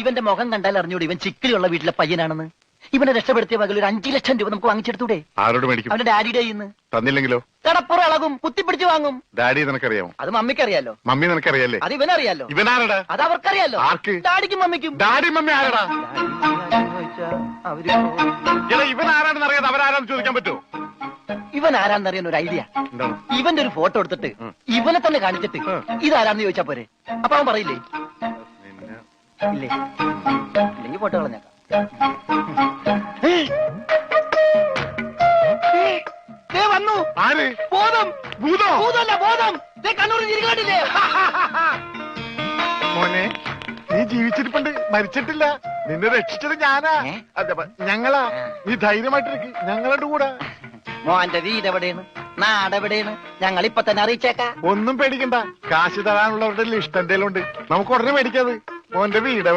ഇവന്റെ മുഖം കണ്ടാൽ അറിഞ്ഞൂടെ ഇവൻ ചിക്കിലുള്ള വീട്ടിലെ പയ്യനാണെന്ന്. ഇവനെ രക്ഷപ്പെടുത്തിയ പകൽ ഒരു 5 ലക്ഷം രൂപ നമുക്ക് വാങ്ങിച്ചെടുത്തൂടെ? ആരോട് മേടിക്കും? അവന്റെ ഡാഡിയുടെ ഇന്ന് തന്നില്ലെങ്കിലോ? കടപ്പുറം ഇളകും, കുത്തിപ്പിടിച്ച് വാങ്ങും. ഡാഡി നിനക്കറിയാമോ? അത് മമ്മിക്കറിയാലോ. മമ്മി നിനക്കറിയാലേ? അത് ഇവനറിയാലോ. ഇവനാരടാ? അത് അവർക്കറിയാലോ. ആർക്ക്? ഡാഡിക്കും മമ്മിക്കും. ഡാഡി മമ്മി ആരടാ? അവര് ഇവൻ ആരാണെന്ന് അറിയാതെ അവരാരാന്ന് ചോദിക്കാൻ പറ്റുമോ? ഇവൻ ആരാന്നറിയാൻ ഒരു ഐഡിയ. എന്താണ്? ഇവന്റെ ഒരു ഫോട്ടോ എടുത്തിട്ട് ഇവനെ തന്നെ കാണിച്ചിട്ട് ഇതാരാന്ന് ചോദിച്ചാ പോരെ? അപ്പൊ അവൻ പറയില്ലേ? ഇല്ലേ? ഇല്ലെങ്കിൽ ഫോട്ടോ കളഞ്ഞേക്കാം. വന്നു. ആര്? ബോധം. ഭൂതോ? ഭൂതമല്ല, ബോധം. കണ്ണൂർ ചിരിക്കാണ്ടില്ലേ? മോനെ, നീ ജീവിച്ചിരിപ്പുണ്ട്, മരിച്ചിട്ടില്ല. നിന്നെ രക്ഷിച്ചത് ഞാനാ. ഞങ്ങളാ. നീ ധൈര്യമായിട്ടിരിക്കും, ഞങ്ങളുടെ കൂടെ. മോന്റെ വീട് എവിടെയാണ്? നാടെവിടെയാണ്? ഞങ്ങൾ ഇപ്പൊ തന്നെ അറിയിച്ചേക്കാം. ഒന്നും പേടിക്കണ്ട, കാശ് തരാനുള്ളവരുടെ ലിസ്റ്റ് എന്തേലും ഉണ്ട്, നമുക്ക് ഉടനെ മേടിക്കാത്. മോന്റെ വീട്